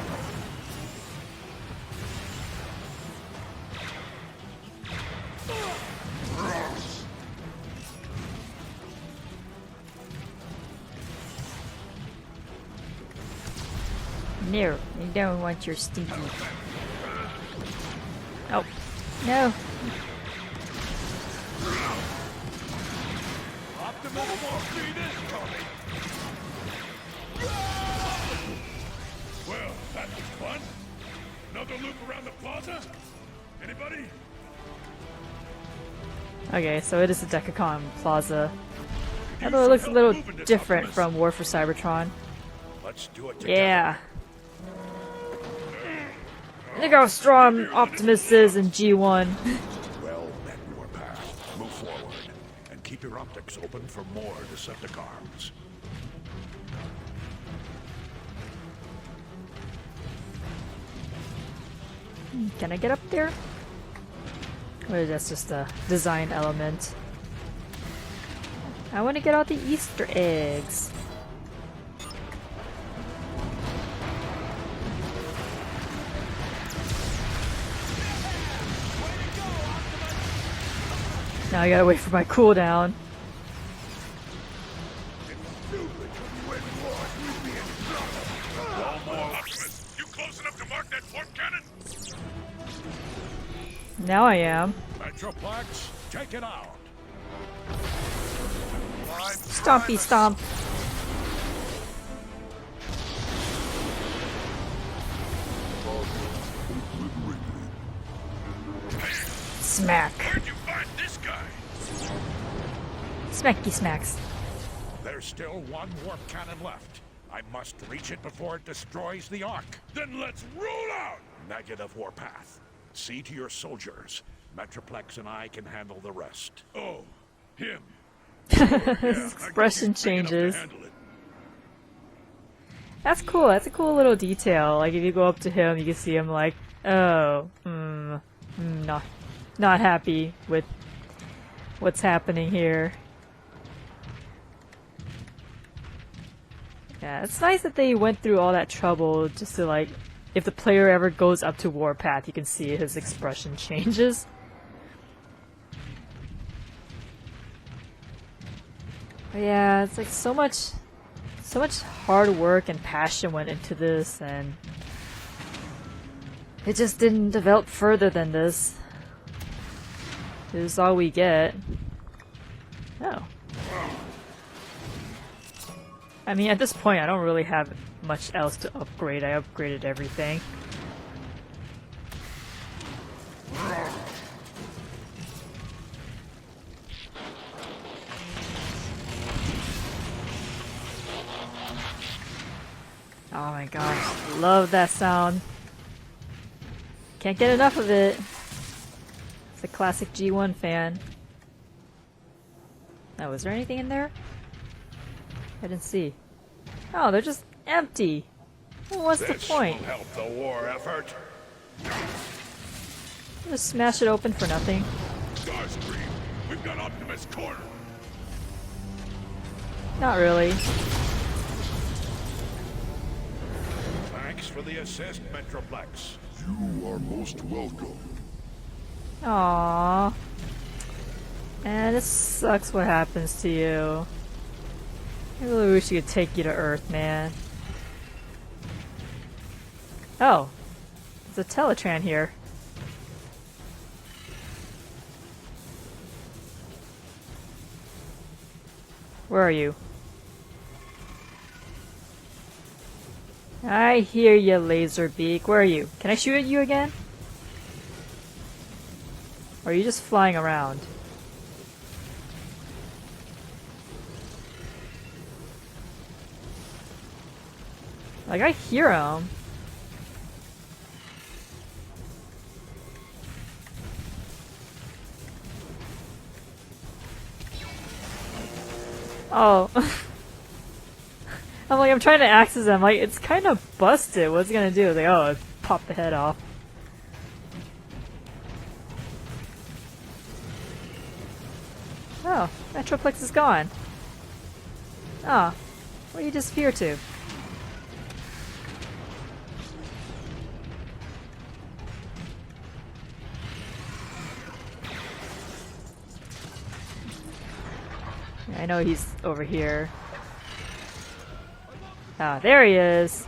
No, I don't want your stinky. Oh, no. Optimus won't see this coming! Well, that was fun. Another loop around the plaza? Anybody? Okay, so it is the Decepticon Plaza. Although it looks a little different from War for Cybertron. Let's do it together. Yeah. Look how strong Optimus is in G1. Well met, Warpath. Move forward and keep your optics open for more Decepticons. Can I get up there? Or is that just a design element? I want to get all the Easter eggs. Now I gotta wait for my cooldown. Optimus, you close enough to mark that warp cannon? Now I am. Metroplex, take it out. Stompy stomp. Smack. Where'd you find this guy? Smacky smacks. There's still one warp cannon left. I must reach it before it destroys the Ark. Then let's roll out! Negative, Warpath. See to your soldiers. Metroplex and I can handle the rest. Oh, him. His expression changes. That's cool. That's a cool little detail. Like if you go up to him, you can see him like, oh, not happy with what's happening here. Yeah, it's nice that they went through all that trouble just to like, if the player ever goes up to Warpath, you can see his expression changes. But yeah, it's like so much hard work and passion went into this, and it just didn't develop further than this. This is all we get. Oh. I mean, at this point, I don't really have much else to upgrade. I upgraded everything. Oh my gosh, love that sound. Can't get enough of it. It's a classic G1 fan. Oh, was there anything in there? I didn't see. Oh, they're just empty. Well, what's the point? Will help the war effort. Just smash it open for nothing. Starscream, we've got Optimus cornered. Not really. Thanks for the assist, Metroplex. You are most welcome. Aww. And this sucks what happens to you. I really wish you could take you to Earth, man. Oh. There's a Teletran here. Where are you? I hear you, Laserbeak. Where are you? Can I shoot at you again? Or are you just flying around? Like, I hear him. Oh. I'm trying to access him. Like, it's kind of busted. What's it gonna do? Like, oh, it popped the head off. Oh, Metroplex is gone. Ah, where did you disappear to? I know he's over here. Ah, there he is.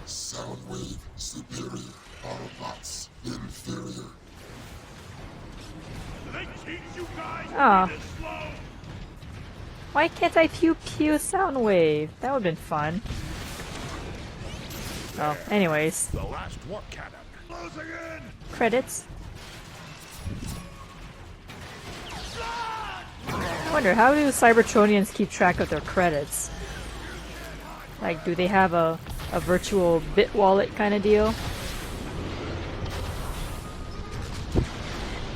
Soundwave superior. Autobots inferior. They teach you guys Ah. to be this slow. Why can't I pew pew Soundwave? That would've been fun. Oh, anyways. The last warp cannon. Closing in. Credits. I wonder, how do Cybertronians keep track of their credits? Like, do they have a virtual bit wallet kind of deal?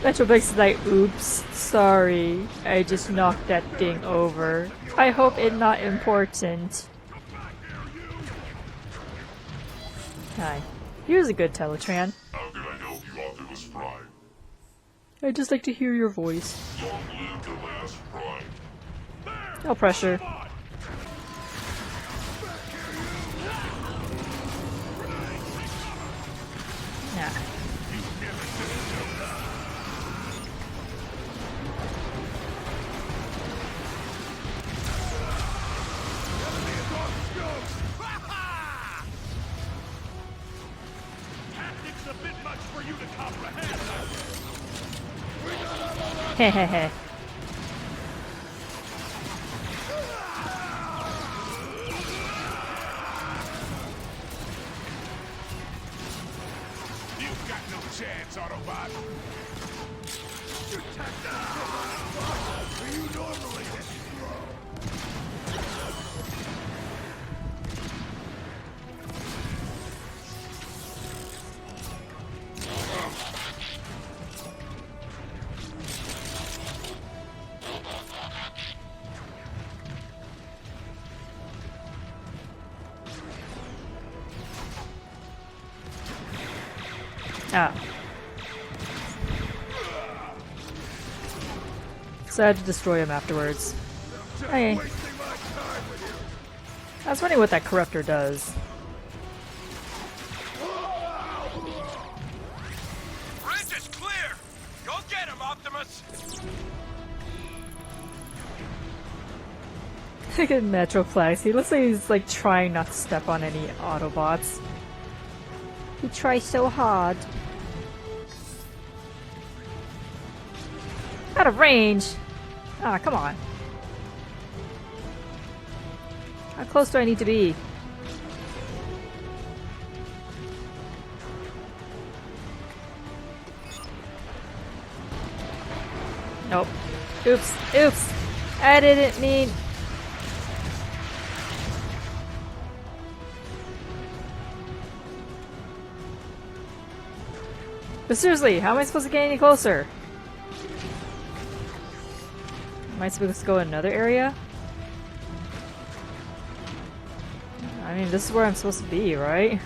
Metroplex is like, oops, sorry, I just knocked that thing over. I hope it's not important. Hi. Here's a good Teletran. How can I help you, Optimus Prime? I'd just like to hear your voice. Long live the last Prime. No pressure. Yeah. Tactics a bit much for you to comprehend. Hehehe. You've got no chance, Autobot. You normally hit slow. Ah. So I had to destroy him afterwards. Okay. I was wondering what that corruptor does. Bridge is clear! Go get him, Optimus! Look at Metroplex. He looks like he's like trying not to step on any Autobots. He tries so hard. Out of range! Ah, come on. How close do I need to be? Nope. Oops. Oops! I didn't mean... But seriously, how am I supposed to get any closer? Am I supposed to go in another area? I mean, this is where I'm supposed to be, right?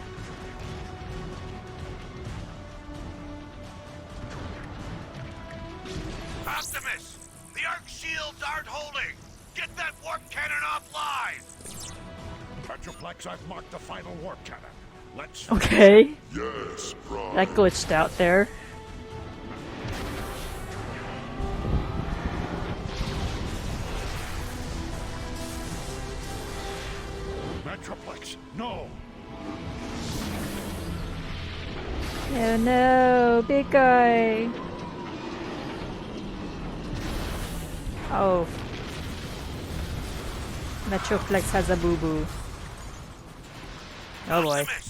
Optimus! The arc shields aren't holding! Get that warp cannon offline! Metroplex, I've marked the final warp cannon. Let's... Okay. Yes, Prime. That glitched out there. Metroplex, no! Oh no, big guy. Oh. Metroplex has a boo-boo. Oh boy. Optimus!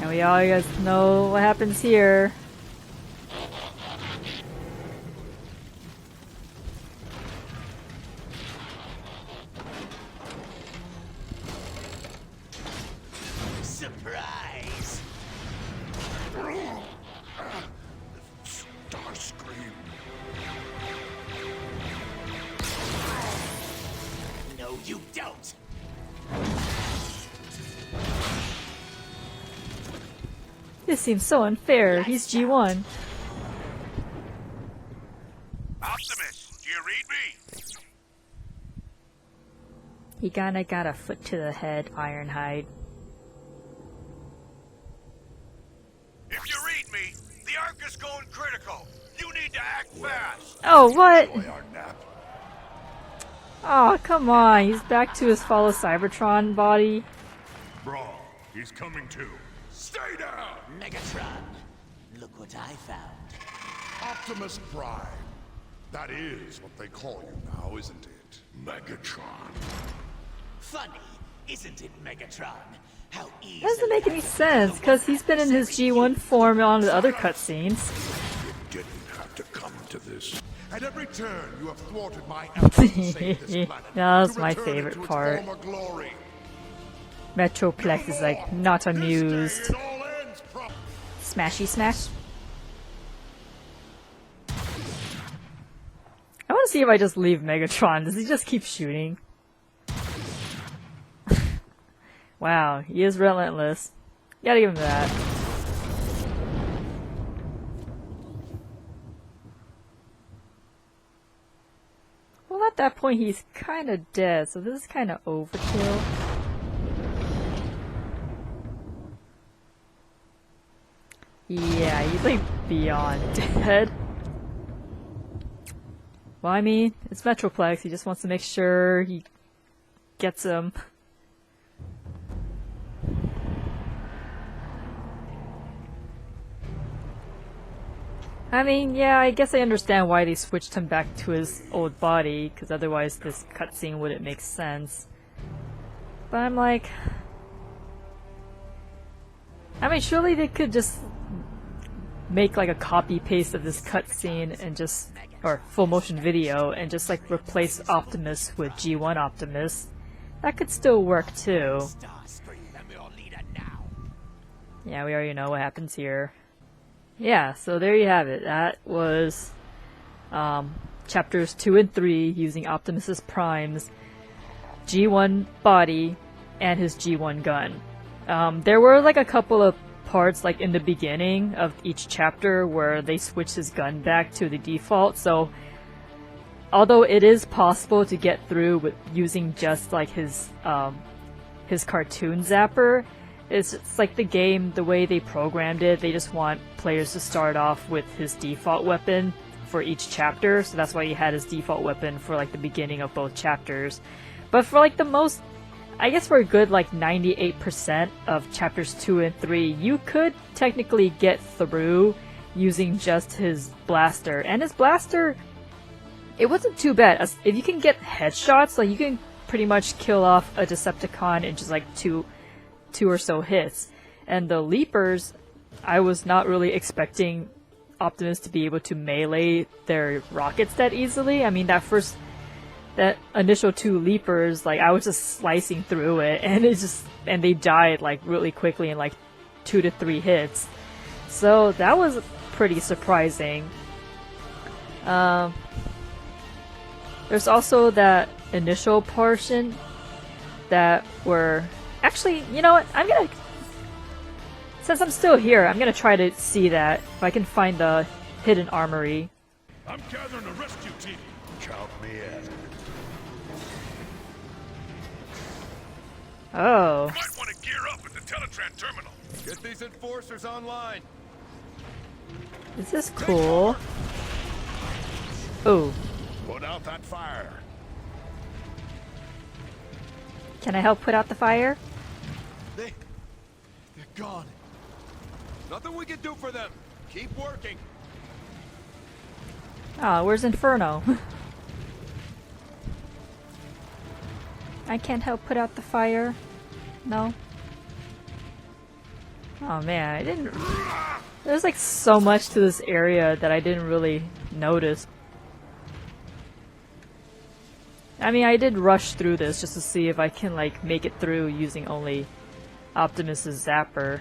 And we all guys know what happens here. Surprise! Starscream. No, you don't! This seems so unfair. He's G1. Optimus, do you read me? He kinda got a foot to the head, Ironhide. If you read me, the arc is going critical. You need to act fast. Oh, what? Enjoy our nap. Oh, come on. He's back to his follow Cybertron body. Bro, he's coming too. Stay down! Megatron, look what I found. Optimus Prime. That is what they call you now, isn't it? Megatron. Funny, isn't it, Megatron? How easy. Doesn't make any sense, because he's been in his G1 form on the other cutscenes. You didn't have to come to this. At every turn, you have thwarted my efforts to save this planet. That was to my return it favorite to its part. former glory. Metroplex is like, not This day amused. it all ends, Smashy smash. I want to see if I just leave Megatron. Does he just keep shooting? Wow, he is relentless. Gotta give him that. Well, at that point, he's kind of dead, so this is kind of overkill. Yeah, he's like beyond dead. Well, I mean, it's Metroplex. He just wants to make sure he gets him. I mean, yeah, I guess I understand why they switched him back to his old body, because otherwise this cutscene wouldn't make sense. But I'm like... I mean, surely they could just make like a copy-paste of this cutscene and just... or full motion video, and just like replace Optimus with G1 Optimus. That could still work too. Starscream, and we'll need it now. Yeah, we already know what happens here. Yeah, so there you have it. That was chapters 2 and 3 using Optimus Prime's G1 body and his G1 gun. There were like a couple of parts like in the beginning of each chapter where they switched his gun back to the default, so although it is possible to get through with using just like his cartoon zapper, it's like the game, the way they programmed it, they just want players to start off with his default weapon for each chapter, so that's why he had his default weapon for like the beginning of both chapters. But for like the most, I guess for a good like 98% of chapters 2 and 3, you could technically get through using just his blaster. And his blaster, it wasn't too bad. If you can get headshots, like you can pretty much kill off a Decepticon in just like two or so hits. And the leapers, I was not really expecting Optimus to be able to melee their rockets that easily. I mean, that initial 2 leapers, like I was just slicing through it, and they died like really quickly in like 2 to 3 hits. So that was pretty surprising. There's also that initial portion that were actually, you know what? Since I'm still here, I'm gonna try to see that if I can find the hidden armory. I'm gathering a rescue team. Count me in. Oh. You might want to gear up at the Teletran terminal. Get these enforcers online. This is cool. Oh. Put out that fire. Can I help put out the fire? They're gone. Nothing we can do for them. Keep working. Oh, where's Inferno? I can't help put out the fire. No. Oh man, I didn't. There's like so much to this area that I didn't really notice. I mean, I did rush through this just to see if I can like make it through using only Optimus's zapper.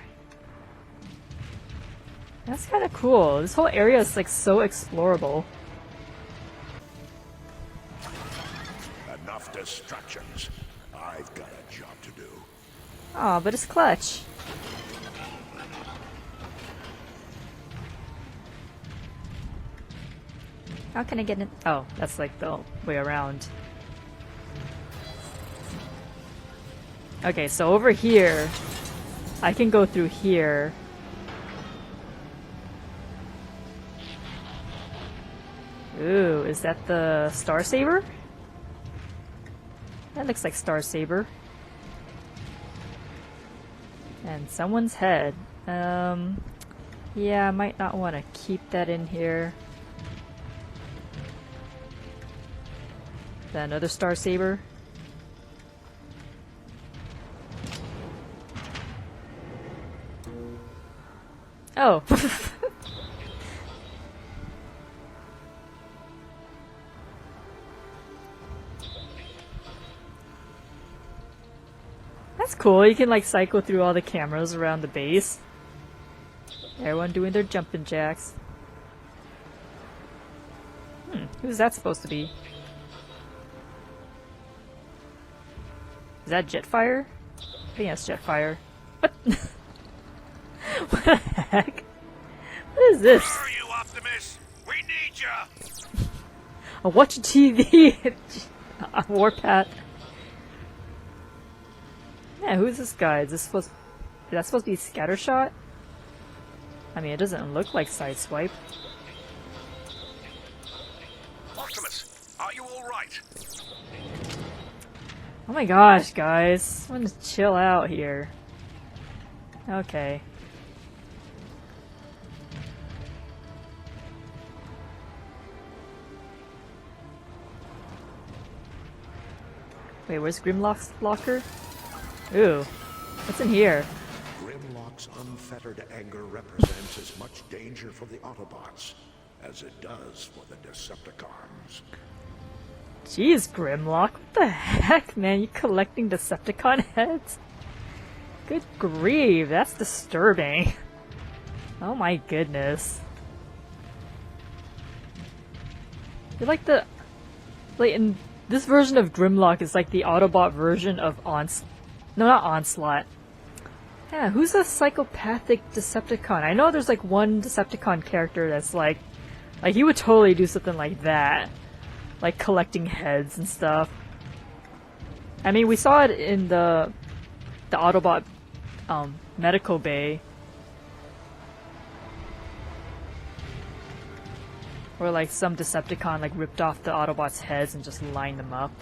That's kind of cool. This whole area is like so explorable. Enough distractions. I've got a job to do. Aw, but it's clutch. How can I get in? Oh, that's like the way around. Okay, so over here, I can go through here. Ooh, is that the Star Saber? That looks like Star Saber. And someone's head. Yeah, I might not want to keep that in here. Is that another Star Saber? Oh. That's cool. You can like cycle through all the cameras around the base. Everyone doing their jumping jacks. Who's that supposed to be? Is that Jetfire? I think that's Jetfire. What? What the heck? What is this? Where are you, Optimus? We need you! I'm watching TV! Warpath. Yeah, who's this guy? Is that supposed to be Scattershot? I mean, it doesn't look like Sideswipe. Optimus, are you alright? Oh my gosh, guys. I'm gonna chill out here. Okay. Wait, where's Grimlock's locker? Ooh, what's in here? Grimlock's unfettered anger represents as much danger for the Autobots as it does for the Decepticons. Jeez, Grimlock, what the heck, man? You collecting Decepticon heads? Good grief, that's disturbing. Oh my goodness. You're like the... Like, in this version of Grimlock is like the Autobot version of No, not Onslaught. Yeah, who's a psychopathic Decepticon? I know there's like one Decepticon character that's like he would totally do something like that. Like collecting heads and stuff. I mean, we saw it in the Autobot medical bay. Where like some Decepticon like ripped off the Autobots' heads and just lined them up.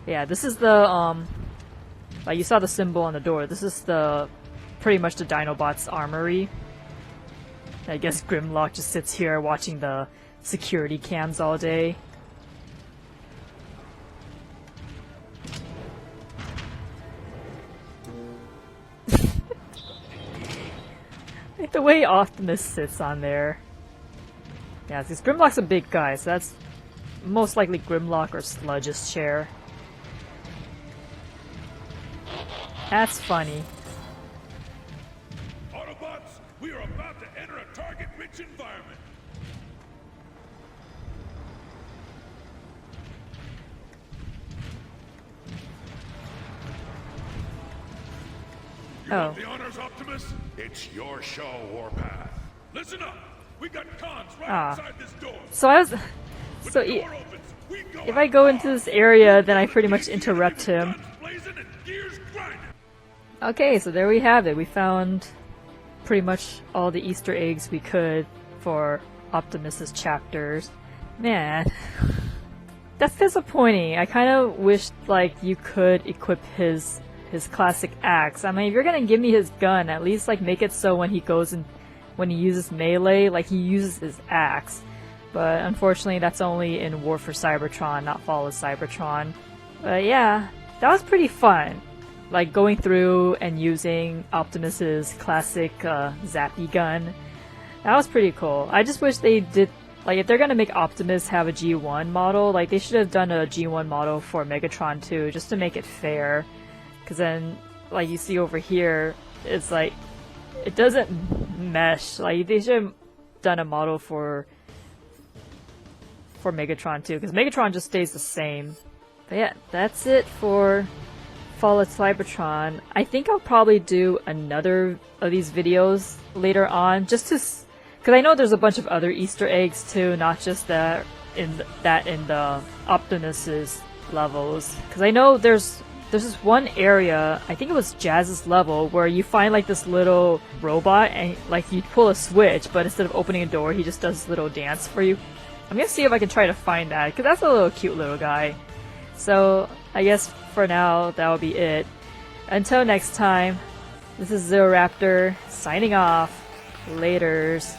Yeah, this is the like you saw the symbol on the door. This is pretty much the Dinobot's armory. I guess Grimlock just sits here watching the security cams all day. Like the way Optimus sits on there. Yeah, because Grimlock's a big guy, so that's most likely Grimlock or Sludge's chair. That's funny. Autobots, we are about to enter a target-rich environment. You want the honors, Optimus? It's your show, Warpath. Listen up. We got cons right Ah. outside this door. So I was... When So the door opens, we go if out I go hard. into this area, then I pretty much interrupt him. Guns blazing and gears grinding. Okay, so there we have it. We found pretty much all the Easter eggs we could for Optimus's chapters. Man, that's disappointing. I kind of wish like you could equip his classic axe. I mean, if you're gonna give me his gun, at least like make it so when he goes and when he uses melee, like he uses his axe. But unfortunately, that's only in War for Cybertron, not Fall of Cybertron. But yeah, that was pretty fun. Like going through and using Optimus's classic zappy gun. That was pretty cool. I just wish they did, like if they're gonna make Optimus have a G1 model, like they should have done a G1 model for Megatron too, just to make it fair. Cause then, like you see over here, it's like, it doesn't mesh. Like they should have done a model for Megatron too, because Megatron just stays the same. But yeah, that's it for Fall of Cybertron. I think I'll probably do another of these videos later on, just to, because I know there's a bunch of other Easter eggs too, not just that in the Optimus's levels. Because I know there's this one area, I think it was Jazz's level, where you find like this little robot and like you pull a switch, but instead of opening a door, he just does this little dance for you. I'm gonna see if I can try to find that, because that's a little cute little guy. So I guess for now, that'll be it. Until next time, this is Zero Raptor signing off. Laters.